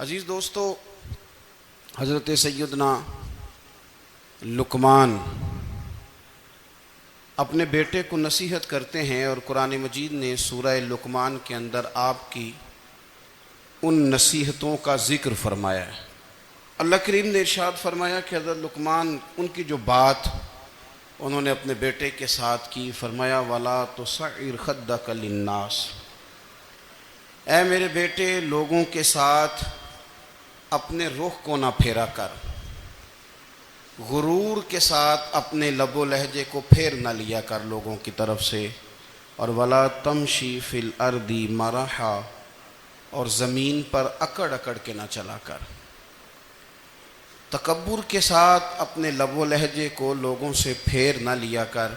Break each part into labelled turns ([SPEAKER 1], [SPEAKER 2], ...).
[SPEAKER 1] عزیز دوستو، حضرت سیدنا لقمان اپنے بیٹے کو نصیحت کرتے ہیں، اور قرآن مجید نے سورہ لقمان کے اندر آپ کی ان نصیحتوں کا ذکر فرمایا ہے۔ اللہ کریم نے ارشاد فرمایا کہ حضرت لقمان ان کی جو بات انہوں نے اپنے بیٹے کے ساتھ کی، فرمایا وَلَا تُصَعِّرْ خَدَّكَ لِلنَّاسِ، اے میرے بیٹے لوگوں کے ساتھ اپنے رخ کو نہ پھیرا کر، غرور کے ساتھ اپنے لب و لہجے کو پھیر نہ لیا کر لوگوں کی طرف سے، اور وَلَا تَمْشِي فِي الْأَرْضِ مَرَحًا، اور زمین پر اکڑ اکڑ کے نہ چلا کر۔ تکبر کے ساتھ اپنے لب و لہجے کو لوگوں سے پھیر نہ لیا کر،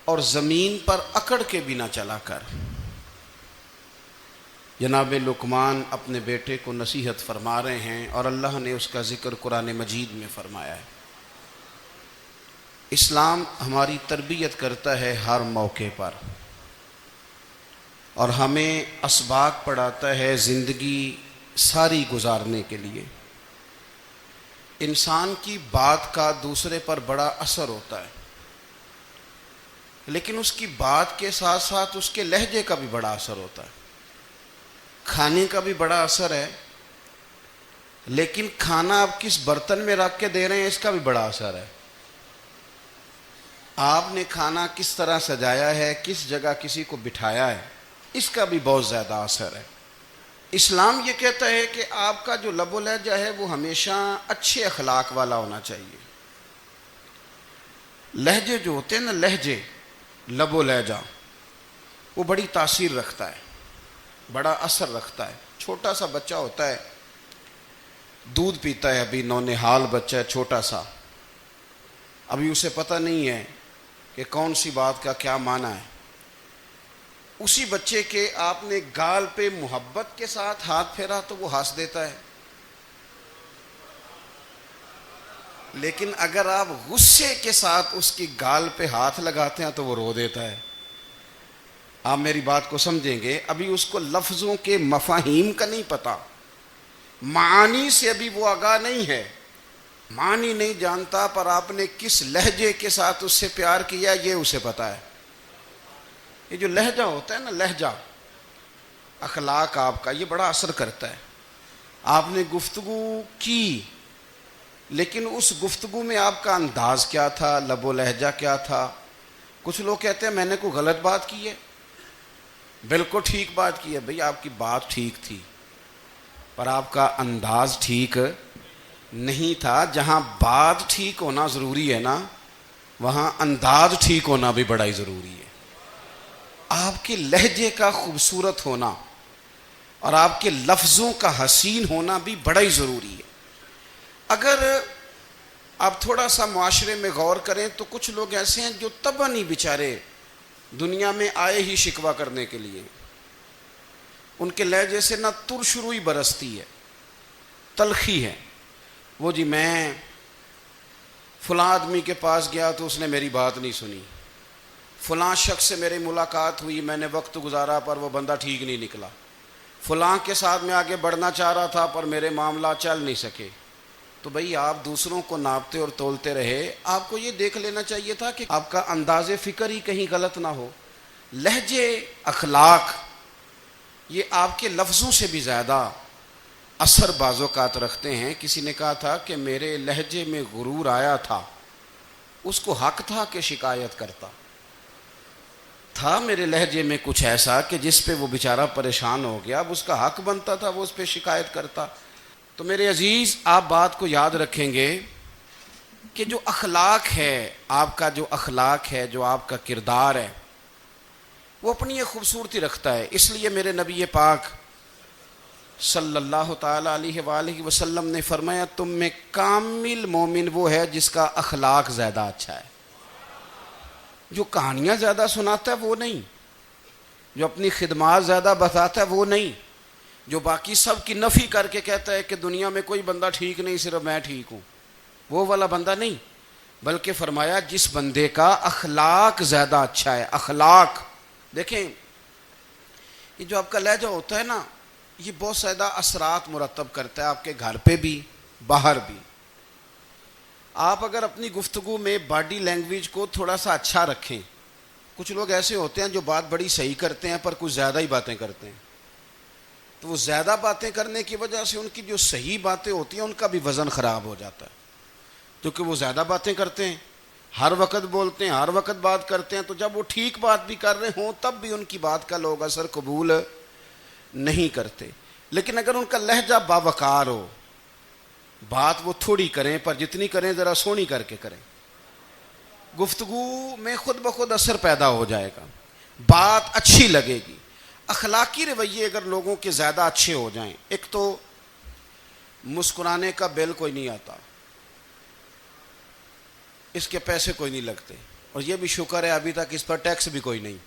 [SPEAKER 1] اور زمین پر اکڑ کے بھی نہ چلا کر۔ جناب لقمان اپنے بیٹے کو نصیحت فرما رہے ہیں، اور اللہ نے اس کا ذکر قرآن مجید میں فرمایا ہے۔ اسلام ہماری تربیت کرتا ہے ہر موقع پر، اور ہمیں اسباق پڑھاتا ہے زندگی ساری گزارنے کے لیے۔ انسان کی بات کا دوسرے پر بڑا اثر ہوتا ہے، لیکن اس کی بات کے ساتھ ساتھ اس کے لہجے کا بھی بڑا اثر ہوتا ہے۔ کھانے کا بھی بڑا اثر ہے، لیکن کھانا آپ کس برتن میں رکھ کے دے رہے ہیں اس کا بھی بڑا اثر ہے۔ آپ نے کھانا کس طرح سجایا ہے، کس جگہ کسی کو بٹھایا ہے، اس کا بھی بہت زیادہ اثر ہے۔ اسلام یہ کہتا ہے کہ آپ کا جو لب و لہجہ ہے وہ ہمیشہ اچھے اخلاق والا ہونا چاہیے۔ لہجے جو ہوتے ہیں نا، لہجے، لب و لہجہ، وہ بڑی تاثیر رکھتا ہے، بڑا اثر رکھتا ہے۔ چھوٹا سا بچہ ہوتا ہے، دودھ پیتا ہے، ابھی نونہال بچہ ہے چھوٹا سا، ابھی اسے پتہ نہیں ہے کہ کون سی بات کا کیا معنی ہے۔ اسی بچے کے آپ نے گال پہ محبت کے ساتھ ہاتھ پھیرا تو وہ ہنس دیتا ہے، لیکن اگر آپ غصے کے ساتھ اس کی گال پہ ہاتھ لگاتے ہیں تو وہ رو دیتا ہے۔ آپ میری بات کو سمجھیں گے، ابھی اس کو لفظوں کے مفاہیم کا نہیں پتہ، معانی سے ابھی وہ آگاہ نہیں ہے، معنی نہیں جانتا، پر آپ نے کس لہجے کے ساتھ اس سے پیار کیا یہ اسے پتہ ہے۔ یہ جو لہجہ ہوتا ہے نا، لہجہ، اخلاق آپ کا، یہ بڑا اثر کرتا ہے۔ آپ نے گفتگو کی، لیکن اس گفتگو میں آپ کا انداز کیا تھا، لب و لہجہ کیا تھا۔ کچھ لوگ کہتے ہیں میں نے کوئی غلط بات کی ہے، بالکل ٹھیک بات کی ہے۔ بھئی آپ کی بات ٹھیک تھی، پر آپ کا انداز ٹھیک نہیں تھا۔ جہاں بات ٹھیک ہونا ضروری ہے نا، وہاں انداز ٹھیک ہونا بھی بڑا ہی ضروری ہے۔ آپ کے لہجے کا خوبصورت ہونا اور آپ کے لفظوں کا حسین ہونا بھی بڑا ہی ضروری ہے۔ اگر آپ تھوڑا سا معاشرے میں غور کریں تو کچھ لوگ ایسے ہیں جو طبعاً ہی بیچارے دنیا میں آئے ہی شکوہ کرنے کے لیے، ان کے لہجے سے نہ ترش روئی برستی ہے، تلخی ہے۔ وہ جی میں فلاں آدمی کے پاس گیا تو اس نے میری بات نہیں سنی، فلاں شخص سے میری ملاقات ہوئی، میں نے وقت گزارا پر وہ بندہ ٹھیک نہیں نکلا، فلاں کے ساتھ میں آگے بڑھنا چاہ رہا تھا پر میرے معاملات چل نہیں سکے۔ تو بھئی آپ دوسروں کو ناپتے اور تولتے رہے، آپ کو یہ دیکھ لینا چاہیے تھا کہ آپ کا انداز فکر ہی کہیں غلط نہ ہو۔ لہجے، اخلاق، یہ آپ کے لفظوں سے بھی زیادہ اثر بعض اوقات رکھتے ہیں۔ کسی نے کہا تھا کہ میرے لہجے میں غرور آیا تھا، اس کو حق تھا کہ شکایت کرتا تھا، میرے لہجے میں کچھ ایسا کہ جس پہ وہ بیچارہ پریشان ہو گیا، اب اس کا حق بنتا تھا وہ اس پہ شکایت کرتا۔ تو میرے عزیز، آپ بات کو یاد رکھیں گے کہ جو اخلاق ہے، آپ کا جو اخلاق ہے، جو آپ کا کردار ہے، وہ اپنی ایک خوبصورتی رکھتا ہے۔ اس لیے میرے نبی پاک صلی اللہ تعالی علیہ وآلہ وسلم نے فرمایا تم میں کامل مومن وہ ہے جس کا اخلاق زیادہ اچھا ہے۔ جو کہانیاں زیادہ سناتا ہے وہ نہیں، جو اپنی خدمات زیادہ بتاتا ہے وہ نہیں، جو باقی سب کی نفی کر کے کہتا ہے کہ دنیا میں کوئی بندہ ٹھیک نہیں، صرف میں ٹھیک ہوں، وہ والا بندہ نہیں، بلکہ فرمایا جس بندے کا اخلاق زیادہ اچھا ہے۔ اخلاق دیکھیں، یہ جو آپ کا لہجہ ہوتا ہے نا، یہ بہت زیادہ اثرات مرتب کرتا ہے آپ کے گھر پہ بھی باہر بھی. آپ اگر اپنی گفتگو میں باڈی لینگویج کو تھوڑا سا اچھا رکھیں. کچھ لوگ ایسے ہوتے ہیں جو بات بڑی صحیح کرتے ہیں پر کچھ زیادہ ہی باتیں کرتے ہیں, تو وہ زیادہ باتیں کرنے کی وجہ سے ان کی جو صحیح باتیں ہوتی ہیں ان کا بھی وزن خراب ہو جاتا ہے, کیونکہ وہ زیادہ باتیں کرتے ہیں, ہر وقت بولتے ہیں, ہر وقت بات کرتے ہیں. تو جب وہ ٹھیک بات بھی کر رہے ہوں تب بھی ان کی بات کا لوگ اثر قبول نہیں کرتے. لیکن اگر ان کا لہجہ باوقار ہو, بات وہ تھوڑی کریں پر جتنی کریں ذرا سونی کر کے کریں, گفتگو میں خود بخود اثر پیدا ہو جائے گا, بات اچھی لگے گی. اخلاقی رویے اگر لوگوں کے زیادہ اچھے ہو جائیں, ایک تو مسکرانے کا بل کوئی نہیں آتا, اس کے پیسے کوئی نہیں لگتے, اور یہ بھی شکر ہے ابھی تک اس پر ٹیکس بھی کوئی نہیں,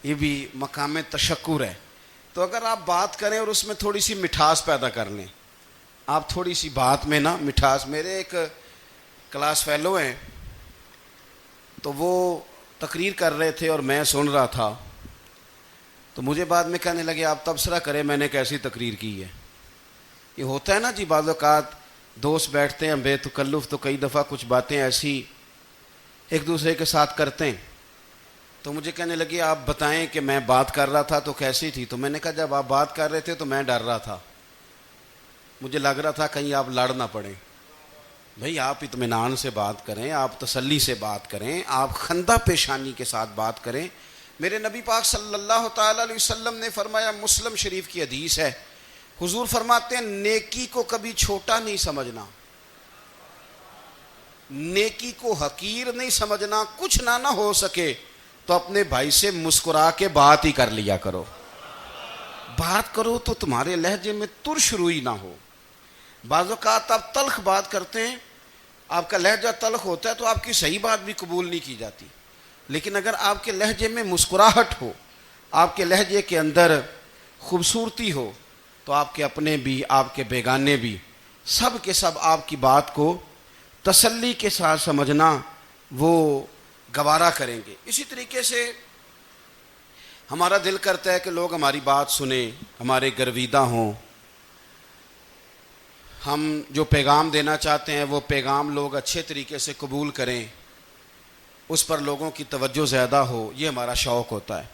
[SPEAKER 1] یہ بھی مقام تشکر ہے. تو اگر آپ بات کریں اور اس میں تھوڑی سی مٹھاس پیدا کر لیں, آپ تھوڑی سی بات میں نا مٹھاس. میرے ایک کلاس فیلو ہیں, تو وہ تقریر کر رہے تھے اور میں سن رہا تھا, تو مجھے بعد میں کہنے لگے آپ تبصرہ کریں میں نے کیسی تقریر کی ہے. یہ ہوتا ہے نا جی, بعض اوقات دوست بیٹھتے ہیں بے تکلف تو کئی دفعہ کچھ باتیں ایسی ایک دوسرے کے ساتھ کرتے ہیں. تو مجھے کہنے لگے آپ بتائیں کہ میں بات کر رہا تھا تو کیسی تھی. تو میں نے کہا جب آپ بات کر رہے تھے تو میں ڈر رہا تھا, مجھے لگ رہا تھا کہیں آپ لڑ نہ پڑیں. بھئی آپ اطمینان سے بات کریں, آپ تسلی سے بات کریں, آپ خندہ پیشانی کے ساتھ بات کریں. میرے نبی پاک صلی اللہ تعالی علیہ وسلم نے فرمایا, مسلم شریف کی حدیث ہے, حضور فرماتے ہیں نیکی کو کبھی چھوٹا نہیں سمجھنا, نیکی کو حقیر نہیں سمجھنا. کچھ نہ ہو سکے تو اپنے بھائی سے مسکرا کے بات ہی کر لیا کرو, بات کرو تو تمہارے لہجے میں ترش روئی نہ ہو. بعض اوقات آپ تلخ بات کرتے ہیں, آپ کا لہجہ تلخ ہوتا ہے تو آپ کی صحیح بات بھی قبول نہیں کی جاتی. لیکن اگر آپ کے لہجے میں مسکراہٹ ہو, آپ کے لہجے کے اندر خوبصورتی ہو, تو آپ کے اپنے بھی آپ کے بیگانے بھی سب کے سب آپ کی بات کو تسلی کے ساتھ سمجھنا وہ گوارا کریں گے. اسی طریقے سے ہمارا دل کرتا ہے کہ لوگ ہماری بات سنیں, ہمارے گرویدہ ہوں, ہم جو پیغام دینا چاہتے ہیں وہ پیغام لوگ اچھے طریقے سے قبول کریں, اس پر لوگوں کی توجہ زیادہ ہو, یہ ہمارا شوق ہوتا ہے.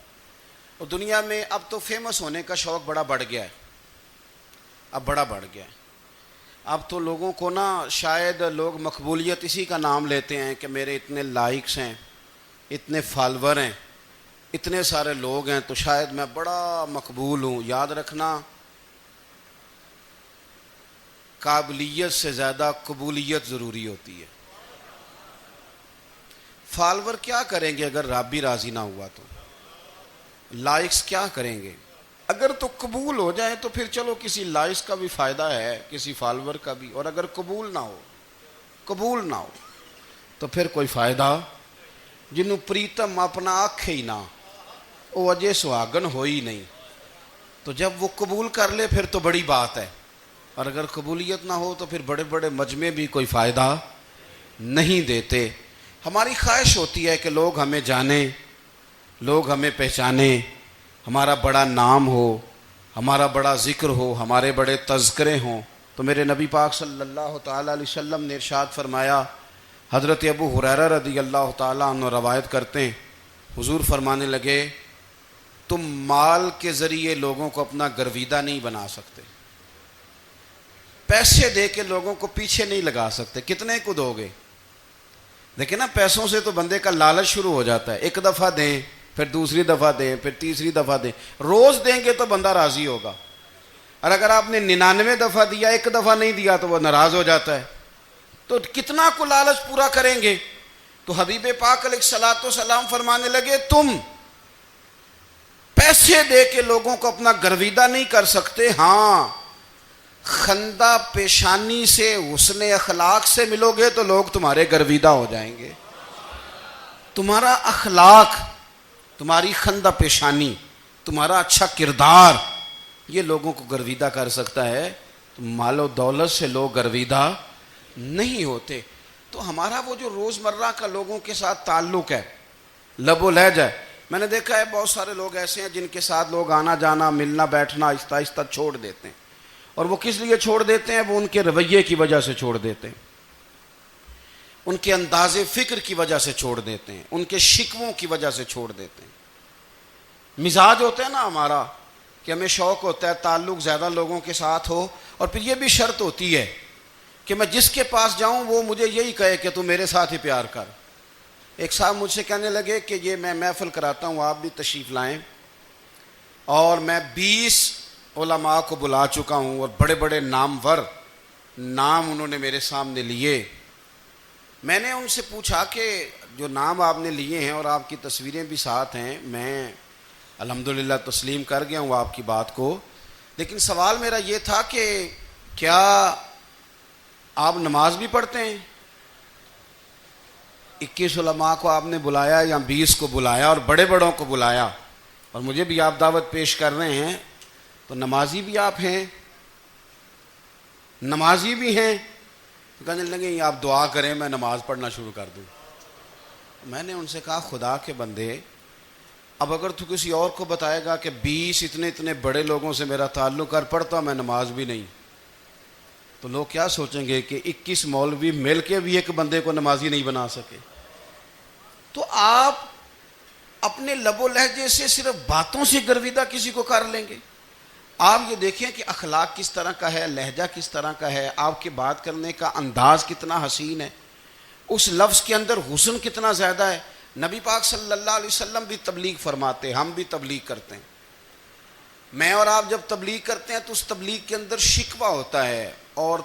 [SPEAKER 1] اور دنیا میں اب تو فیمس ہونے کا شوق بڑا بڑھ گیا ہے, اب بڑا بڑھ گیا ہے. اب تو لوگوں کو نا شاید لوگ مقبولیت اسی کا نام لیتے ہیں کہ میرے اتنے لائکس ہیں, اتنے فالور ہیں, اتنے سارے لوگ ہیں تو شاید میں بڑا مقبول ہوں. یاد رکھنا, قابلیت سے زیادہ قبولیت ضروری ہوتی ہے. فالور کیا کریں گے اگر رب بھی راضی نہ ہوا تو, لائکس کیا کریں گے. اگر تو قبول ہو جائے تو پھر چلو کسی لائکس کا بھی فائدہ ہے, کسی فالور کا بھی. اور اگر قبول نہ ہو تو پھر کوئی فائدہ. جنوں پریتم اپنا آنکھ ہی نہ, وہ اجے سہاگن ہو ہی نہیں. تو جب وہ قبول کر لے پھر تو بڑی بات ہے, اور اگر قبولیت نہ ہو تو پھر بڑے بڑے مجمع بھی کوئی فائدہ نہیں دیتے. ہماری خواہش ہوتی ہے کہ لوگ ہمیں جانیں, لوگ ہمیں پہچانیں, ہمارا بڑا نام ہو, ہمارا بڑا ذکر ہو, ہمارے بڑے تذکرے ہوں. تو میرے نبی پاک صلی اللہ تعالیٰ علیہ وسلم نے ارشاد فرمایا, حضرت ابو ہریرہ رضی اللہ تعالیٰ عنہ روایت کرتے ہیں, حضور فرمانے لگے تم مال کے ذریعے لوگوں کو اپنا گرویدہ نہیں بنا سکتے, پیسے دے کے لوگوں کو پیچھے نہیں لگا سکتے. کتنے کو دو گے؟ دیکھیں نا, پیسوں سے تو بندے کا لالچ شروع ہو جاتا ہے. ایک دفعہ دیں, پھر دوسری دفعہ دیں, پھر تیسری دفعہ دیں. روز دیں گے تو بندہ راضی ہوگا, اور اگر آپ نے 99 دفعہ دیا, ایک دفعہ نہیں دیا تو وہ ناراض ہو جاتا ہے. تو کتنا کو لالچ پورا کریں گے. تو حبیب پاک علیہ الصلوۃ والسلام فرمانے لگے تم پیسے دے کے لوگوں کو اپنا گرویدہ نہیں کر سکتے, ہاں خندہ پیشانی سے, حسن اخلاق سے ملو گے تو لوگ تمہارے گرویدہ ہو جائیں گے. تمہارا اخلاق, تمہاری خندہ پیشانی, تمہارا اچھا کردار, یہ لوگوں کو گرویدہ کر سکتا ہے. تو مال و دولت سے لوگ گرویدہ نہیں ہوتے. تو ہمارا وہ جو روزمرہ کا لوگوں کے ساتھ تعلق ہے, لب و لہجہ, میں نے دیکھا ہے بہت سارے لوگ ایسے ہیں جن کے ساتھ لوگ آنا جانا ملنا بیٹھنا آہستہ آہستہ چھوڑ دیتے ہیں، اور وہ کس لیے چھوڑ دیتے ہیں؟ وہ ان کے رویے کی وجہ سے چھوڑ دیتے ہیں، ان کے انداز فکر کی وجہ سے چھوڑ دیتے ہیں، ان کے شکووں کی وجہ سے چھوڑ دیتے ہیں۔ مزاج ہوتا ہے نا ہمارا کہ ہمیں شوق ہوتا ہے تعلق زیادہ لوگوں کے ساتھ ہو، اور پھر یہ بھی شرط ہوتی ہے کہ میں جس کے پاس جاؤں وہ مجھے یہی کہے کہ تو میرے ساتھ ہی پیار کر۔ ایک صاحب مجھ سے کہنے لگے کہ یہ میں محفل کراتا ہوں، آپ بھی تشریف لائیں، اور میں 20 علماء کو بلا چکا ہوں، اور بڑے بڑے نامور نام انہوں نے میرے سامنے لیے۔ میں نے ان سے پوچھا کہ جو نام آپ نے لیے ہیں اور آپ کی تصویریں بھی ساتھ ہیں، میں الحمدللہ تسلیم کر گیا ہوں آپ کی بات کو، لیکن سوال میرا یہ تھا کہ کیا آپ نماز بھی پڑھتے ہیں؟ 21 علماء کو آپ نے بلایا یا 20 کو بلایا اور بڑے بڑوں کو بلایا، اور مجھے بھی آپ دعوت پیش کر رہے ہیں، تو نمازی بھی آپ ہیں؟ نمازی بھی ہیں؟ کہنے لگے آپ دعا کریں میں نماز پڑھنا شروع کر دوں۔ میں نے ان سے کہا خدا کے بندے، اب اگر تو کسی اور کو بتائے گا کہ 20 اتنے بڑے لوگوں سے میرا تعلق کر پڑتا میں نماز بھی نہیں، تو لوگ کیا سوچیں گے کہ 21 مولوی مل کے بھی ایک بندے کو نمازی نہیں بنا سکے۔ تو آپ اپنے لب و لہجے سے صرف باتوں سے گرویدہ کسی کو کر لیں گے؟ آپ یہ دیکھیں کہ اخلاق کس طرح کا ہے، لہجہ کس طرح کا ہے، آپ کے بات کرنے کا انداز کتنا حسین ہے، اس لفظ کے اندر حسن کتنا زیادہ ہے۔ نبی پاک صلی اللہ علیہ وسلم بھی تبلیغ فرماتے، ہم بھی تبلیغ کرتے ہیں۔ میں اور آپ جب تبلیغ کرتے ہیں تو اس تبلیغ کے اندر شکوہ ہوتا ہے اور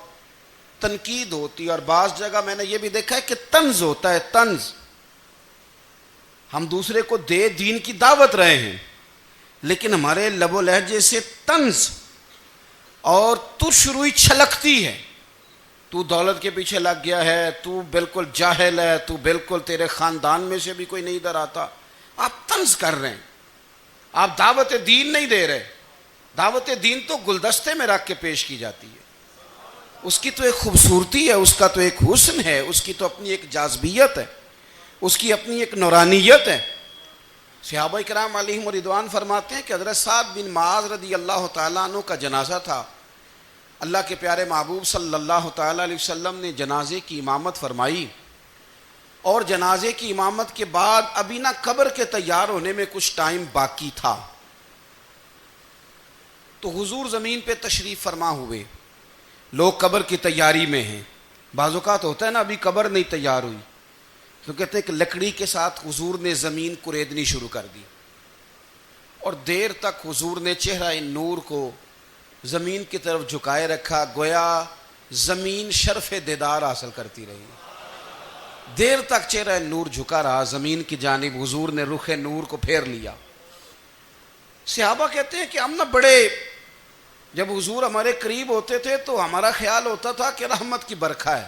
[SPEAKER 1] تنقید ہوتی ہے، اور بعض جگہ میں نے یہ بھی دیکھا ہے کہ طنز ہوتا ہے، طنز۔ ہم دوسرے کو دین کی دعوت رہے ہیں، لیکن ہمارے لب و لہجے سے طنز اور ترش روئی چھلکتی ہے۔ تو دولت کے پیچھے لگ گیا ہے، تو بالکل جاہل ہے، تو بالکل تیرے خاندان میں سے بھی کوئی نہیں ادھر آتا۔ آپ طنز کر رہے ہیں، آپ دعوت دین نہیں دے رہے۔ دعوت دین تو گلدستے میں رکھ کے پیش کی جاتی ہے، اس کی تو ایک خوبصورتی ہے، اس کا تو ایک حسن ہے، اس کی تو اپنی ایک جاذبیت ہے، اس کی اپنی ایک نورانیت ہے۔ صحابہ کرام علیہم رضوان فرماتے ہیں کہ حضرت سعد بن معاذ رضی اللہ تعالیٰ عنہ کا جنازہ تھا، اللہ کے پیارے محبوب صلی اللہ تعالیٰ علیہ وسلم نے جنازے کی امامت فرمائی، اور جنازے کی امامت کے بعد ابھی نہ قبر کے تیار ہونے میں کچھ ٹائم باقی تھا، تو حضور زمین پہ تشریف فرما ہوئے، لوگ قبر کی تیاری میں ہیں۔ بعض اوقات ہوتا ہے نا ابھی قبر نہیں تیار ہوئی، تو کہتے ہیں کہ لکڑی کے ساتھ حضور نے زمین کریدنی شروع کر دی، اور دیر تک حضور نے چہرہ نور کو زمین کی طرف جھکائے رکھا، گویا زمین شرف دیدار حاصل کرتی رہی۔ دیر تک چہرہ نور جھکا رہا زمین کی جانب، حضور نے رخ نور کو پھیر لیا۔ صحابہ کہتے ہیں کہ ہم نہ بڑے، جب حضور ہمارے قریب ہوتے تھے تو ہمارا خیال ہوتا تھا کہ رحمت کی برکھا ہے،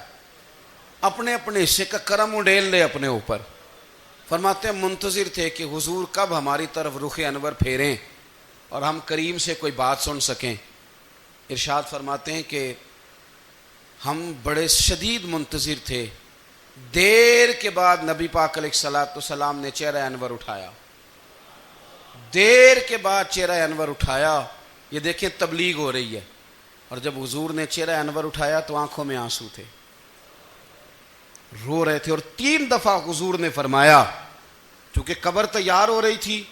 [SPEAKER 1] اپنے اپنے حصے کا کرم اڈیل لے اپنے اوپر۔ فرماتے ہیں منتظر تھے کہ حضور کب ہماری طرف رخ انور پھیریں اور ہم کریم سے کوئی بات سن سکیں۔ ارشاد فرماتے ہیں کہ ہم بڑے شدید منتظر تھے، دیر کے بعد نبی پاک علیہ الصلوۃ والسلام نے چہرہ انور اٹھایا، دیر کے بعد چہرہ انور اٹھایا۔ یہ دیکھیں تبلیغ ہو رہی ہے، اور جب حضور نے چہرہ انور اٹھایا تو آنکھوں میں آنسو تھے، رو رہے تھے، اور 3 دفعہ حضور نے فرمایا، چونکہ قبر تیار ہو رہی تھی،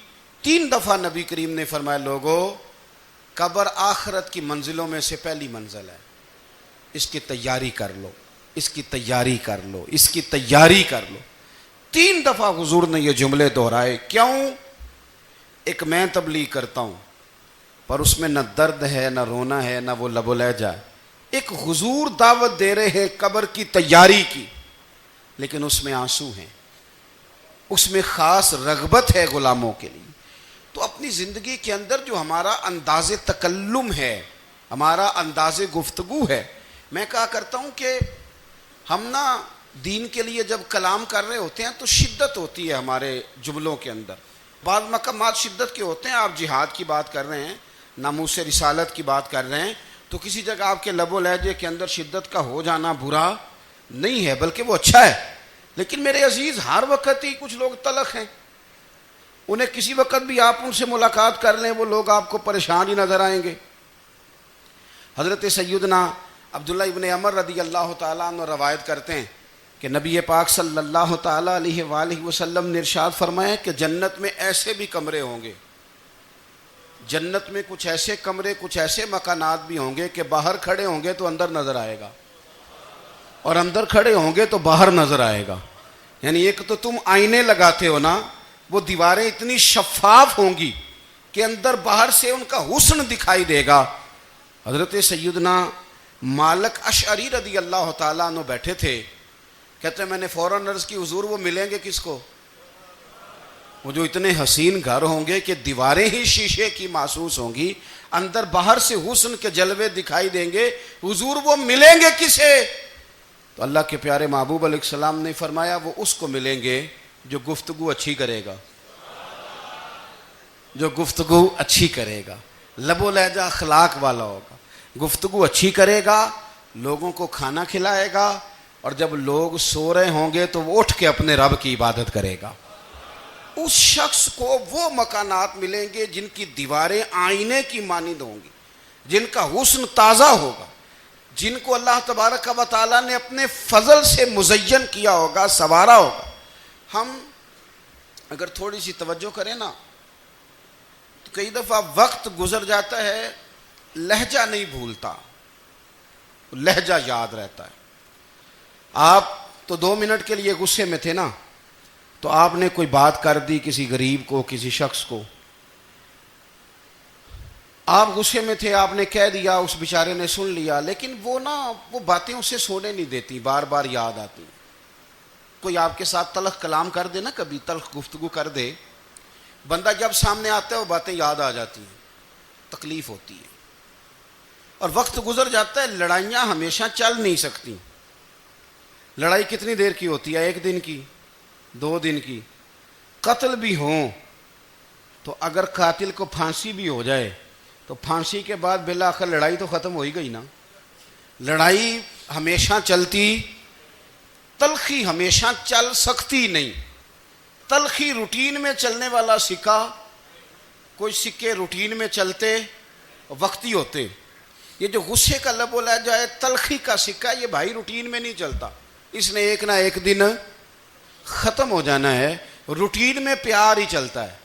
[SPEAKER 1] 3 دفعہ نبی کریم نے فرمایا لوگو قبر آخرت کی منزلوں میں سے پہلی منزل ہے، اس کی تیاری کر لو، اس کی تیاری کر لو، اس کی تیاری کر لو۔ 3 دفعہ حضور نے یہ جملے دہرائے۔ کیوں؟ ایک میں تبلیغ کرتا ہوں پر اس میں نہ درد ہے، نہ رونا ہے، نہ وہ لب و لہجہ ہے۔ ایک حضور دعوت دے رہے ہیں قبر کی تیاری کی، لیکن اس میں آنسو ہیں، اس میں خاص رغبت ہے غلاموں کے لیے۔ تو اپنی زندگی کے اندر جو ہمارا انداز تکلم ہے، ہمارا انداز گفتگو ہے، میں کہا کرتا ہوں کہ ہم نا دین کے لیے جب کلام کر رہے ہوتے ہیں تو شدت ہوتی ہے ہمارے جملوں کے اندر، بعض مقامات شدت کے ہوتے ہیں۔ آپ جہاد کی بات کر رہے ہیں، ناموس رسالت کی بات کر رہے ہیں، تو کسی جگہ آپ کے لب و لہجے کے اندر شدت کا ہو جانا برا نہیں ہے، بلکہ وہ اچھا ہے۔ لیکن میرے عزیز ہر وقت ہی کچھ لوگ تلخ ہیں، انہیں کسی وقت بھی آپ ان سے ملاقات کر لیں وہ لوگ آپ کو پریشان ہی نظر آئیں گے۔ حضرت سیدنا عبداللہ ابن عمر رضی اللہ تعالیٰ عنہ روایت کرتے ہیں کہ نبی پاک صلی اللہ تعالیٰ علیہ وآلہ وسلم نے ارشاد فرمایا کہ جنت میں ایسے بھی کمرے ہوں گے، جنت میں کچھ ایسے کمرے، کچھ ایسے مکانات بھی ہوں گے کہ باہر کھڑے ہوں گے تو اندر نظر آئے گا، اور اندر کھڑے ہوں گے تو باہر نظر آئے گا۔ یعنی ایک تو تم آئینے لگاتے ہو نا، وہ دیواریں اتنی شفاف ہوں گی کہ اندر باہر سے ان کا حسن دکھائی دے گا۔ حضرت سیدنا مالک اشعری رضی اللہ تعالیٰ عنہ بیٹھے تھے، کہتے ہیں میں نے فوراً عرض کی حضور وہ ملیں گے کس کو؟ وہ جو اتنے حسین گھر ہوں گے کہ دیواریں ہی شیشے کی محسوس ہوں گی، اندر باہر سے حسن کے جلوے دکھائی دیں گے، حضور وہ ملیں گے کسے؟ تو اللہ کے پیارے محبوب علیہ السلام نے فرمایا وہ اس کو ملیں گے جو گفتگو اچھی کرے گا، جو گفتگو اچھی کرے گا، لب و لہجہ اخلاق والا ہوگا، گفتگو اچھی کرے گا، لوگوں کو کھانا کھلائے گا، اور جب لوگ سو رہے ہوں گے تو وہ اٹھ کے اپنے رب کی عبادت کرے گا۔ اس شخص کو وہ مکانات ملیں گے جن کی دیواریں آئینے کی مانند ہوں گی، جن کا حسن تازہ ہوگا، جن کو اللہ تبارک و تعالیٰ نے اپنے فضل سے مزین کیا ہوگا، سنوارا ہوگا۔ ہم اگر تھوڑی سی توجہ کریں نا تو کئی دفعہ وقت گزر جاتا ہے، لہجہ نہیں بھولتا، لہجہ یاد رہتا ہے۔ آپ تو 2 منٹ کے لیے غصے میں تھے نا، تو آپ نے کوئی بات کر دی کسی غریب کو، کسی شخص کو، آپ غصے میں تھے، آپ نے کہہ دیا، اس بیچارے نے سن لیا، لیکن وہ باتیں اسے سونے نہیں دیتی، بار بار یاد آتی۔ کوئی آپ کے ساتھ تلخ کلام کر دے نا، کبھی تلخ گفتگو کر دے، بندہ جب سامنے آتا ہے وہ باتیں یاد آ جاتی ہیں، تکلیف ہوتی ہے، اور وقت گزر جاتا ہے۔ لڑائیاں ہمیشہ چل نہیں سکتی۔ لڑائی کتنی دیر کی ہوتی ہے؟ 1 دن کی، 2 دن کی۔ قتل بھی ہوں تو اگر قاتل کو پھانسی بھی ہو جائے تو پھانسی کے بعد بالآخر لڑائی تو ختم ہو ہی گئی نا۔ لڑائی ہمیشہ چلتی، تلخی ہمیشہ چل سکتی نہیں۔ تلخی روٹین میں چلنے والا سکہ، کوئی سکے روٹین میں چلتے وقتی ہوتے، یہ جو غصے کا لب و لہجہ ہے، تلخی کا سکہ، یہ بھائی روٹین میں نہیں چلتا، اس نے ایک نہ ایک دن ختم ہو جانا ہے۔ روٹین میں پیار ہی چلتا ہے۔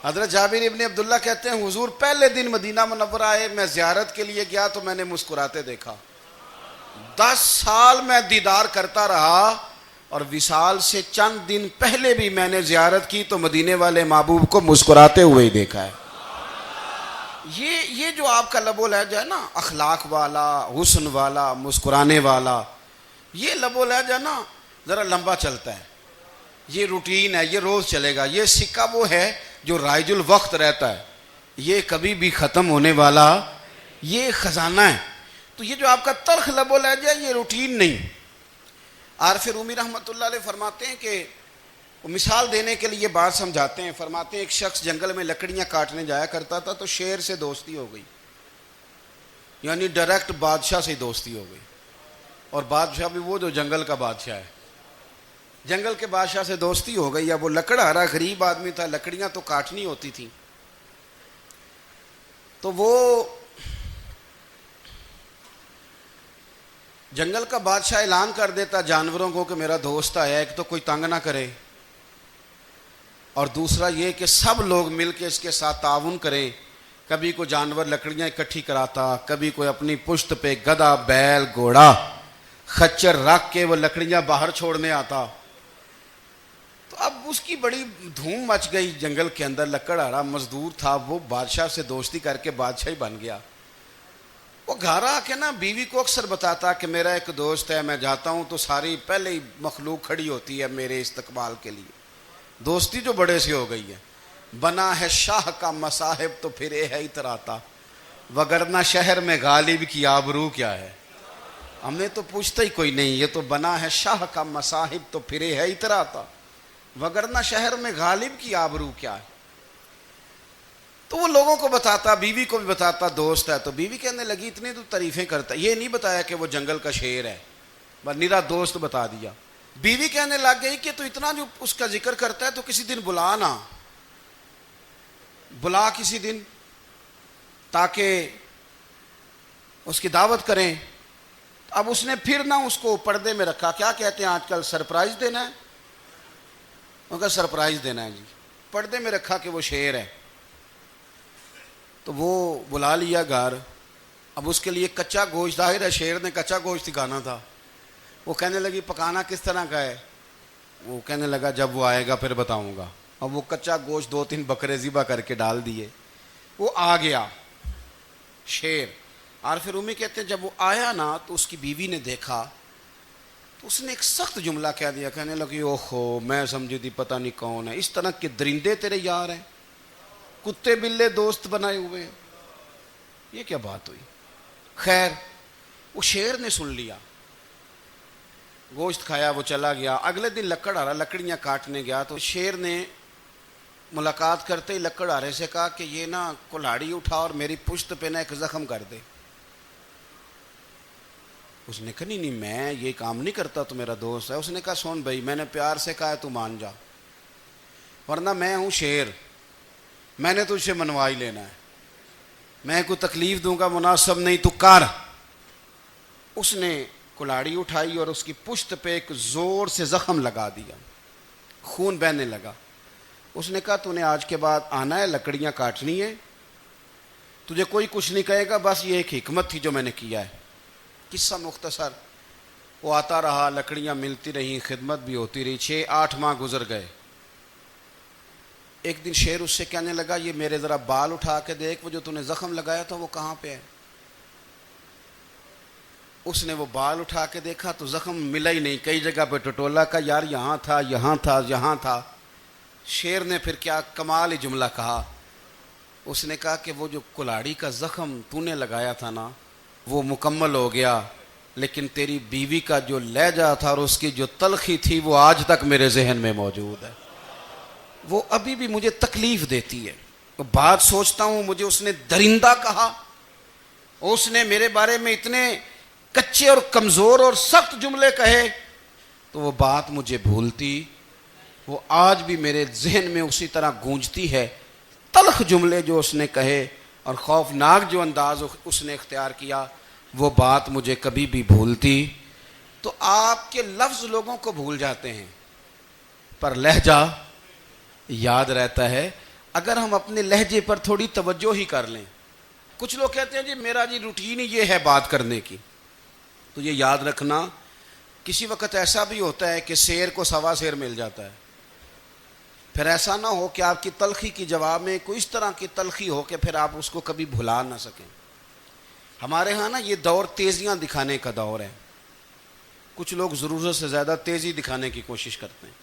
[SPEAKER 1] حضرت جابر ابن عبداللہ کہتے ہیں حضور پہلے دن مدینہ منورہ آئے، میں زیارت کے لیے گیا تو میں نے مسکراتے دیکھا۔ 10 سال میں دیدار کرتا رہا، اور وصال سے چند دن پہلے بھی میں نے زیارت کی تو مدینے والے محبوب کو مسکراتے ہوئے ہی دیکھا ہے۔ یہ جو آپ کا لب و لہجہ ہے نا، اخلاق والا، حسن والا، مسکرانے والا، یہ لب و لہجہ نا ذرا لمبا چلتا ہے، یہ روٹین ہے، یہ روز چلے گا۔ یہ سکہ وہ ہے جو رائج الوقت رہتا ہے، یہ کبھی بھی ختم ہونے والا یہ خزانہ ہے۔ تو یہ جو آپ کا تلخ لب و لہجہ ہے، یہ روٹین نہیں۔ عارف رومی رحمۃ اللہ علیہ فرماتے ہیں کہ وہ مثال دینے کے لیے بات سمجھاتے ہیں، فرماتے ہیں ایک شخص جنگل میں لکڑیاں کاٹنے جایا کرتا تھا تو شیر سے دوستی ہو گئی، یعنی ڈائریکٹ بادشاہ سے دوستی ہو گئی، اور بادشاہ بھی وہ جو جنگل کا بادشاہ ہے، جنگل کے بادشاہ سے دوستی ہو گئی۔ اب وہ لکڑہارا غریب آدمی تھا، لکڑیاں تو کاٹنی ہوتی تھیں، تو وہ جنگل کا بادشاہ اعلان کر دیتا جانوروں کو کہ میرا دوست آیا، ایک تو کوئی تنگ نہ کرے، اور دوسرا یہ کہ سب لوگ مل کے اس کے ساتھ تعاون کریں۔ کبھی کوئی جانور لکڑیاں اکٹھی کراتا، کبھی کوئی اپنی پشت پہ گدھا، بیل، گھوڑا، خچر رکھ کے وہ لکڑیاں باہر چھوڑنے آتا۔ تو اب اس کی بڑی دھوم مچ گئی جنگل کے اندر، لکڑہارا مزدور تھا، وہ بادشاہ سے دوستی کر کے بادشاہ ہی بن گیا۔ وہ گھر آ کے نا بیوی کو اکثر بتاتا کہ میرا ایک دوست ہے، میں جاتا ہوں تو ساری پہلے ہی مخلوق کھڑی ہوتی ہے میرے استقبال کے لیے۔ دوستی جو بڑے سے ہو گئی ہے، بنا ہے شاہ کا مصاحب تو پھر یہ ہے اتراتا، وگرنہ شہر میں غالب کی آبرو کیا ہے۔ ہم نے تو پوچھتا ہی کوئی نہیں، یہ تو بنا ہے شاہ کا مصاحب تو پھر یہ ہے اتراتا، وگرنہ شہر میں غالب کی آبرو کیا ہے۔ تو وہ لوگوں کو بتاتا، بیوی کو بھی بتاتا دوست ہے، تو بیوی کہنے لگی اتنی تو تعریفیں کرتا، یہ نہیں بتایا کہ وہ جنگل کا شیر ہے، بس نیرا دوست بتا دیا۔ بیوی کہنے لگ گئی کہ تو اتنا جو اس کا ذکر کرتا ہے تو کسی دن بلا نا، بلا کسی دن تاکہ اس کی دعوت کریں. اب اس نے پھر نہ اس کو پردے میں رکھا. کیا کہتے ہیں آج کل, سرپرائز دینا ہے. ان کا سرپرائز دینا ہے جی. پردے میں رکھا کہ وہ شیر ہے. تو وہ بلا لیا گھر. اب اس کے لیے کچا گوشت, ظاہر ہے شیر نے کچا گوشت سکھانا تھا. وہ کہنے لگی پکانا کس طرح کا ہے. وہ کہنے لگا جب وہ آئے گا پھر بتاؤں گا. اب وہ کچا گوشت 2-3 بکرے ذبح کر کے ڈال دیے. وہ آ گیا شیر. اور پھر امی کہتے ہیں جب وہ آیا نا تو اس کی بیوی نے دیکھا تو اس نے ایک سخت جملہ کہہ دیا. کہنے لگی اوہو میں سمجھی تھی پتہ نہیں کون ہے, اس طرح کے درندے تیرے یار ہیں, کتے بلے دوست بنائے ہوئے ہیں. یہ کیا بات ہوئی. خیر وہ شیر نے سن لیا, گوشت کھایا, وہ چلا گیا. اگلے دن لکڑ آ رہا, لکڑیاں کاٹنے گیا تو شیر نے ملاقات کرتے ہی لکڑ آرے سے کہا کہ یہ نا کلاڑی اٹھا اور میری پشت پہ نا ایک زخم کر دے. اس نے کہا نہیں میں یہ کام نہیں کرتا, تو میرا دوست ہے. اس نے کہا سن بھائی میں نے پیار سے کہا ہے تو مان جا, ورنہ میں ہوں شیر, میں نے تجھ سے منوا ہی لینا ہے, میں کوئی تکلیف دوں گا مناسب نہیں, تو کر. اس نے کلاڑی اٹھائی اور اس کی پشت پہ ایک زور سے زخم لگا دیا, خون بہنے لگا. اس نے کہا تو نے آج کے بعد آنا ہے, لکڑیاں کاٹنی ہے, تجھے کوئی کچھ نہیں کہے گا, بس یہ ایک حکمت تھی جو میں نے کیا ہے. قصہ مختصر. وہ آتا رہا, لکڑیاں ملتی رہیں, خدمت بھی ہوتی رہی. 6-8 ماہ گزر گئے. ایک دن شیر اس سے کہنے لگا یہ میرے ذرا بال اٹھا کے دیکھ, وہ جو تو نے زخم لگایا تھا وہ کہاں پہ ہے. اس نے وہ بال اٹھا کے دیکھا تو زخم ملا ہی نہیں, کئی جگہ پہ ٹٹولا کا یار یہاں تھا یہاں تھا یہاں تھا. شیر نے پھر کیا کمال ہی جملہ کہا. اس نے کہا کہ وہ جو کلاڑی کا زخم تو نے لگایا تھا نا وہ مکمل ہو گیا, لیکن تیری بیوی کا جو لہجہ تھا اور اس کی جو تلخی تھی وہ آج تک میرے ذہن میں موجود ہے, وہ ابھی بھی مجھے تکلیف دیتی ہے. بات سوچتا ہوں مجھے اس نے درندہ کہا, اس نے میرے بارے میں اتنے کچے اور کمزور اور سخت جملے کہے, تو وہ بات مجھے بھولتی, وہ آج بھی میرے ذہن میں اسی طرح گونجتی ہے. تلخ جملے جو اس نے کہے اور خوفناک جو انداز اس نے اختیار کیا, وہ بات مجھے کبھی بھی بھولتی. تو آپ کے لفظ لوگوں کو بھول جاتے ہیں پر لہجہ یاد رہتا ہے اگر ہم اپنے لہجے پر تھوڑی توجہ ہی کر لیں. کچھ لوگ کہتے ہیں جی میرا جی روٹین ہی یہ ہے بات کرنے کی, تو یہ یاد رکھنا کسی وقت ایسا بھی ہوتا ہے کہ شیر کو سوا شیر مل جاتا ہے. پھر ایسا نہ ہو کہ آپ کی تلخی کی جواب میں کوئی اس طرح کی تلخی ہو کہ پھر آپ اس کو کبھی بھلا نہ سکیں. ہمارے ہاں نا یہ دور تیزیاں دکھانے کا دور ہے. کچھ لوگ ضرورت سے زیادہ تیزی دکھانے کی کوشش کرتے ہیں.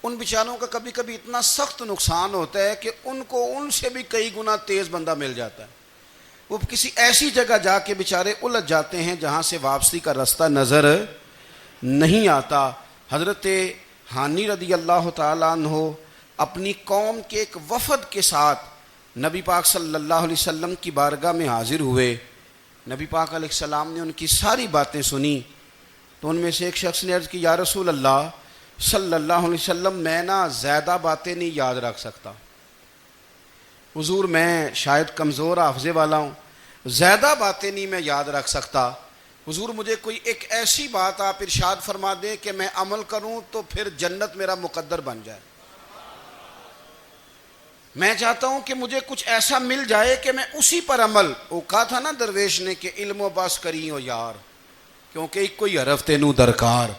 [SPEAKER 1] ان بیچاروں کا کبھی کبھی اتنا سخت نقصان ہوتا ہے کہ ان کو ان سے بھی کئی گنا تیز بندہ مل جاتا ہے. وہ کسی ایسی جگہ جا کے بیچارے الجھ جاتے ہیں جہاں سے واپسی کا راستہ نظر نہیں آتا. حضرت حانی رضی اللہ تعالیٰ عنہ اپنی قوم کے ایک وفد کے ساتھ نبی پاک صلی اللہ علیہ وسلم کی بارگاہ میں حاضر ہوئے. نبی پاک علیہ السلام نے ان کی ساری باتیں سنی, تو ان میں سے ایک شخص نے عرض کی یا رسول اللہ صلی اللہ علیہ وسلم میں نا زیادہ باتیں نہیں یاد رکھ سکتا. حضور میں شاید کمزور حافظے والا ہوں, زیادہ باتیں نہیں میں یاد رکھ سکتا. حضور مجھے کوئی ایک ایسی بات آپ ارشاد فرما دیں کہ میں عمل کروں تو پھر جنت میرا مقدر بن جائے. میں چاہتا ہوں کہ مجھے کچھ ایسا مل جائے کہ میں اسی پر عمل, وہ کہا تھا نا درویش نے کہ علم و بس کری ہو یار کیونکہ ایک کوئی حرف تینوں درکار,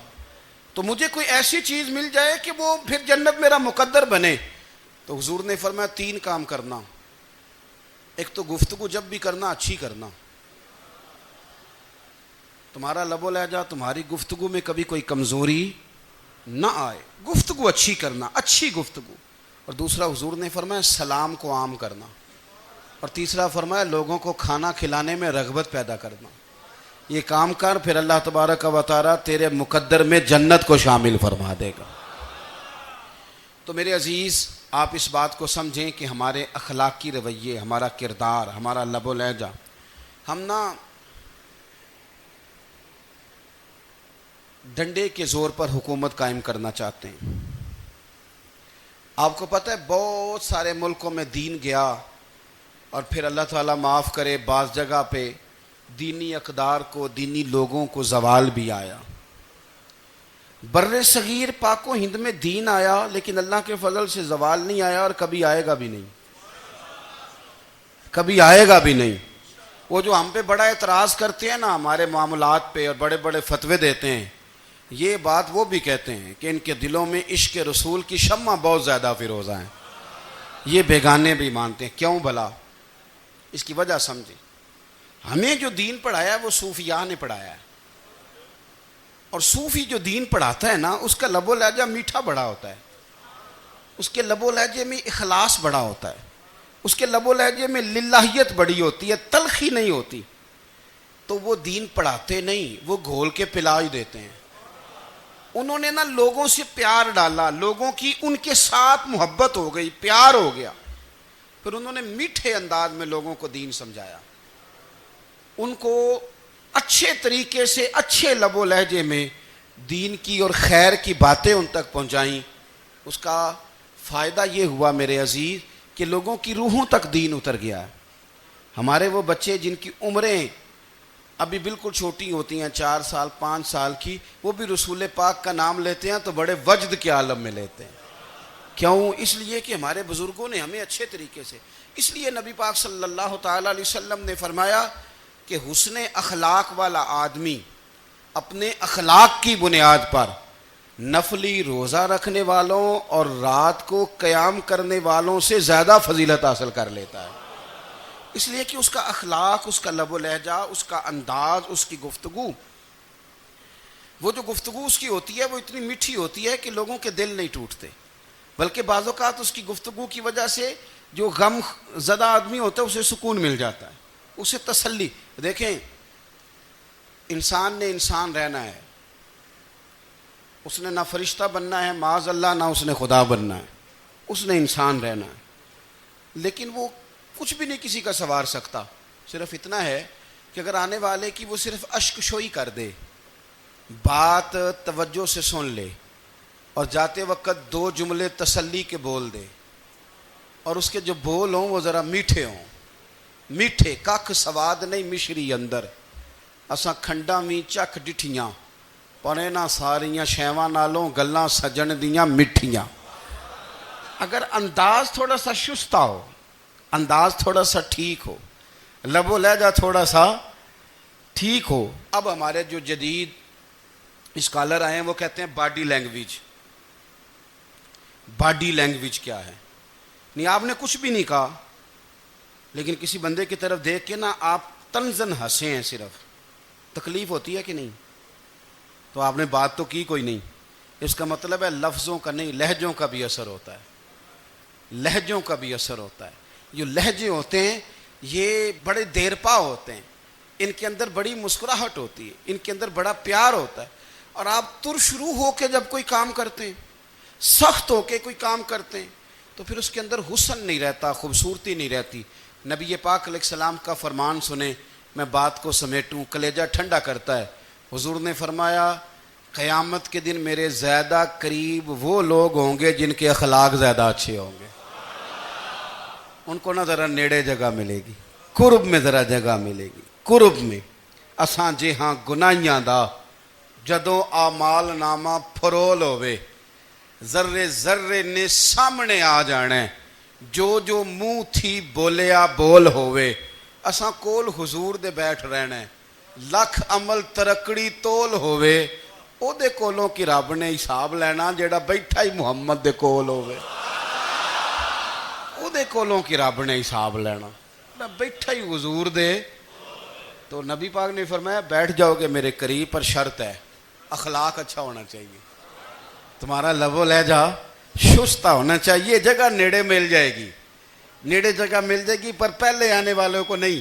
[SPEAKER 1] تو مجھے کوئی ایسی چیز مل جائے کہ وہ پھر جنت میرا مقدر بنے. تو حضور نے فرمایا 3 کام کرنا. ایک تو گفتگو جب بھی کرنا اچھی کرنا, تمہارا لب و لہجہ تمہاری گفتگو میں کبھی کوئی کمزوری نہ آئے, گفتگو اچھی کرنا, اچھی گفتگو. اور دوسرا حضور نے فرمایا سلام کو عام کرنا. اور تیسرا فرمایا لوگوں کو کھانا کھلانے میں رغبت پیدا کرنا. یہ کام کر پھر اللہ تبارک و تعالی تیرے مقدر میں جنت کو شامل فرما دے گا. تو میرے عزیز آپ اس بات کو سمجھیں کہ ہمارے اخلاقی رویے, ہمارا کردار, ہمارا لب و لہجہ, ہم نا ڈنڈے کے زور پر حکومت قائم کرنا چاہتے ہیں. آپ کو پتہ ہے بہت سارے ملکوں میں دین گیا اور پھر اللہ تعالیٰ معاف کرے بعض جگہ پہ دینی اقدار کو، دینی لوگوں کو زوال بھی آیا۔ بر صغیر پاک و ہند میں دین آیا لیکن اللہ کے فضل سے زوال نہیں آیا اور کبھی آئے گا بھی نہیں، کبھی آئے گا بھی نہیں۔ وہ جو ہم پہ بڑا اعتراض کرتے ہیں نا ہمارے معاملات پہ اور بڑے بڑے فتوے دیتے ہیں، یہ بات وہ بھی کہتے ہیں کہ ان کے دلوں میں عشق رسول کی شمع بہت زیادہ فیروزہ ہیں، یہ بیگانے بھی مانتے ہیں۔ کیوں بھلا؟ اس کی وجہ سمجھیں۔ ہمیں جو دین پڑھایا ہے وہ صوفیاء نے پڑھایا ہے، اور صوفی جو دین پڑھاتا ہے نا اس کا لب و لہجہ میٹھا بڑا ہوتا ہے، اس کے لب و لہجے میں اخلاص بڑا ہوتا ہے، اس کے لب و لہجے میں للہیت بڑی ہوتی ہے، تلخی نہیں ہوتی۔ تو وہ دین پڑھاتے نہیں، وہ گھول کے پلا ہی دیتے ہیں۔ انہوں نے نا لوگوں سے پیار ڈالا، لوگوں کی ان کے ساتھ محبت ہو گئی، پیار ہو گیا، پھر انہوں نے میٹھے انداز میں لوگوں کو دین سمجھایا، ان کو اچھے طریقے سے اچھے لب و لہجے میں دین کی اور خیر کی باتیں ان تک پہنچائیں۔ اس کا فائدہ یہ ہوا میرے عزیز کہ لوگوں کی روحوں تک دین اتر گیا ہے۔ ہمارے وہ بچے جن کی عمریں ابھی بالکل چھوٹی ہوتی ہیں، 4 سال 5 سال کی، وہ بھی رسول پاک کا نام لیتے ہیں تو بڑے وجد کے عالم میں لیتے ہیں۔ کیوں؟ اس لیے کہ ہمارے بزرگوں نے ہمیں اچھے طریقے سے، اس لیے نبی پاک صلی اللہ تعالیٰ علیہ وسلم نے فرمایا کہ حسن اخلاق والا آدمی اپنے اخلاق کی بنیاد پر نفلی روزہ رکھنے والوں اور رات کو قیام کرنے والوں سے زیادہ فضیلت حاصل کر لیتا ہے، اس لیے کہ اس کا اخلاق، اس کا لب و لہجہ، اس کا انداز، اس کی گفتگو، وہ جو گفتگو اس کی ہوتی ہے وہ اتنی میٹھی ہوتی ہے کہ لوگوں کے دل نہیں ٹوٹتے، بلکہ بعض اوقات اس کی گفتگو کی وجہ سے جو غم زدہ آدمی ہوتا ہے اسے سکون مل جاتا ہے، اسے تسلی۔ دیکھیں، انسان نے انسان رہنا ہے، اس نے نہ فرشتہ بننا ہے معاذ اللہ، نہ اس نے خدا بننا ہے، اس نے انسان رہنا ہے، لیکن وہ کچھ بھی نہیں کسی کا سنوار سکتا، صرف اتنا ہے کہ اگر آنے والے کی وہ صرف اشک شوئی کر دے، بات توجہ سے سن لے اور جاتے وقت 2 جملے تسلی کے بول دے، اور اس کے جو بول ہوں وہ ذرا میٹھے ہوں، میٹھے، ککھ سواد نہیں مشری اندر، اساں کھنڈاں وی چکھ ڈٹھیاں پڑے نہ ساریاں شیواں نالوں گلاں سجن دیاں مٹھیاں۔ اگر انداز تھوڑا سا شستہ ہو، انداز تھوڑا سا ٹھیک ہو، لب و لہجہ تھوڑا سا ٹھیک ہو۔ اب ہمارے جو جدید اسکالر آئے ہیں وہ کہتے ہیں باڈی لینگویج۔ باڈی لینگویج کیا ہے؟ نہیں، آپ نے کچھ بھی نہیں کہا لیکن کسی بندے کی طرف دیکھ کے نا آپ طنزاً ہنسے ہیں، صرف تکلیف ہوتی ہے کہ نہیں؟ تو آپ نے بات تو کی کوئی نہیں، اس کا مطلب ہے لفظوں کا نہیں، لہجوں کا بھی اثر ہوتا ہے، لہجوں کا بھی اثر ہوتا ہے۔ جو لہجے ہوتے ہیں یہ بڑے دیر پا ہوتے ہیں، ان کے اندر بڑی مسکراہٹ ہوتی ہے، ان کے اندر بڑا پیار ہوتا ہے، اور آپ ترشروح ہو کے جب کوئی کام کرتے ہیں، سخت ہو کے کوئی کام کرتے ہیں، تو پھر اس کے اندر حسن نہیں رہتا، خوبصورتی نہیں رہتی۔ نبی پاک علیہ السلام کا فرمان سنیں، میں بات کو سمیٹوں، کلیجہ ٹھنڈا کرتا ہے۔ حضور نے فرمایا قیامت کے دن میرے زیادہ قریب وہ لوگ ہوں گے جن کے اخلاق زیادہ اچھے ہوں گے، ان کو نہ ذرا نیڑے جگہ ملے گی، قرب میں ذرا جگہ ملے گی، قرب میں۔ اساں جے ہاں گناہیاں دا جدوں آمال نامہ پھرول ہوئے، ذرے ذرے نے سامنے آ جانے، جو جو منہ تھی بولیا بول ہوئے، اساں کول حضور دے بیٹھ رہنے، لکھ عمل ترکڑی تول ہوئے، او دے کولوں کی رب نے حساب لینا جیڑا بیٹھا ہی محمد دے کول ہوئے، او دے کولوں کی رب نے حساب لینا، بیٹھا ہی حضور دے۔ تو نبی پاک نے فرمایا بیٹھ جاؤ گے میرے قریب، پر شرط ہے اخلاق اچھا ہونا چاہیے، تمہارا لب و لہجہ شستہ ہونا چاہیے، جگہ نیڑے مل جائے گی، نیڑے جگہ مل جائے گی، پر پہلے آنے والوں کو نہیں۔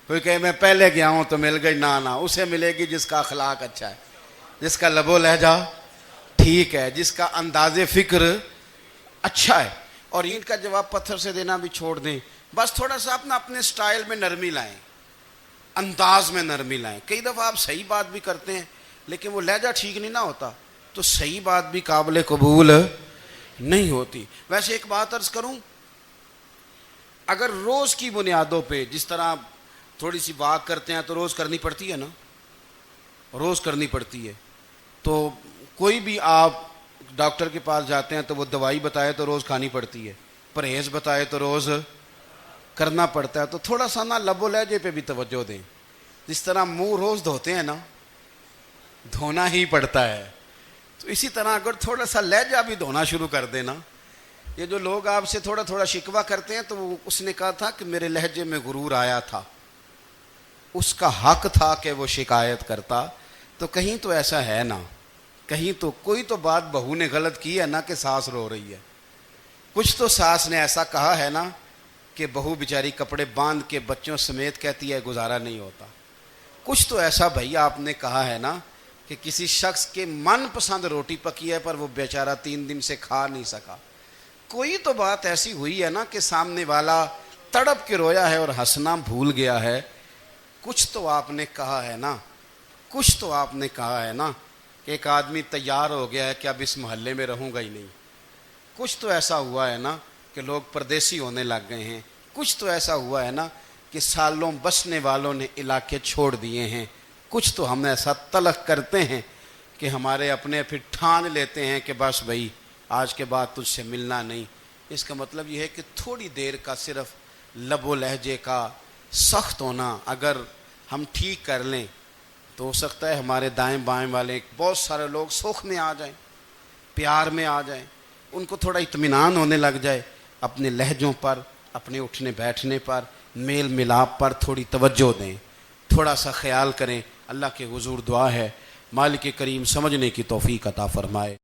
[SPEAKER 1] کوئی کہے میں پہلے گیا ہوں تو مل گئی، نہ اسے ملے گی جس کا اخلاق اچھا ہے، جس کا لب و لہجہ ٹھیک ہے، جس کا انداز فکر اچھا ہے۔ اور ان کا جواب پتھر سے دینا بھی چھوڑ دیں، بس تھوڑا سا اپنے سٹائل میں نرمی لائیں، انداز میں نرمی لائیں۔ کئی دفعہ آپ صحیح بات بھی کرتے ہیں لیکن وہ لہجہ ٹھیک نہیں نہ ہوتا، تو صحیح بات بھی قابل قبول نہیں ہوتی. ویسے ایک بات عرض کروں، اگر روز کی بنیادوں پہ جس طرح تھوڑی سی واک کرتے ہیں تو روز کرنی پڑتی ہے نا، روز کرنی پڑتی ہے. تو کوئی بھی آپ ڈاکٹر کے پاس جاتے ہیں تو وہ دوائی بتائے تو روز کھانی پڑتی ہے، پرہیز بتائے تو روز کرنا پڑتا ہے. تو تھوڑا سا نا لب و لہجے پہ بھی توجہ دیں. جس طرح منہ روز دھوتے ہیں نا، دھونا ہی پڑتا ہے، تو اسی طرح اگر تھوڑا سا لہجہ بھی دھونا شروع کر دینا. یہ جو لوگ آپ سے تھوڑا تھوڑا شکوہ کرتے ہیں، تو اس نے کہا تھا کہ میرے لہجے میں غرور آیا تھا، اس کا حق تھا کہ وہ شکایت کرتا. تو کہیں تو ایسا ہے نا، کہیں تو کوئی تو بات بہو نے غلط کی ہے نا کہ ساس رو رہی ہے. کچھ تو ساس نے ایسا کہا ہے نا کہ بہو بیچاری کپڑے باندھ کے بچوں سمیت کہتی ہے گزارا نہیں ہوتا. کچھ تو ایسا بھائی آپ نے کہا ہے نا کہ کسی شخص کے من پسند روٹی پکی ہے پر وہ بیچارہ 3 دن سے کھا نہیں سکا. کوئی تو بات ایسی ہوئی ہے نا کہ سامنے والا تڑپ کے رویا ہے اور ہنسنا بھول گیا ہے. کچھ تو آپ نے کہا ہے نا، کچھ تو آپ نے کہا ہے نا کہ ایک آدمی تیار ہو گیا ہے کہ اب اس محلے میں رہوں گا ہی نہیں. کچھ تو ایسا ہوا ہے نا کہ لوگ پردیسی ہونے لگ گئے ہیں. کچھ تو ایسا ہوا ہے نا کہ سالوں بسنے والوں نے علاقے چھوڑ دیے ہیں. کچھ تو ہم ایسا تلخ کرتے ہیں کہ ہمارے اپنے پھر ٹھان لیتے ہیں کہ بس بھائی آج کے بعد تجھ سے ملنا نہیں. اس کا مطلب یہ ہے کہ تھوڑی دیر کا صرف لب و لہجے کا سخت ہونا اگر ہم ٹھیک کر لیں تو ہو سکتا ہے ہمارے دائیں بائیں والے بہت سارے لوگ سوکھ میں آ جائیں، پیار میں آ جائیں، ان کو تھوڑا اطمینان ہونے لگ جائے. اپنے لہجوں پر، اپنے اٹھنے بیٹھنے پر، میل ملاپ پر تھوڑی توجہ دیں، تھوڑا سا خیال کریں. اللہ کے حضور دعا ہے مالک کریم سمجھنے کی توفیق عطا فرمائے.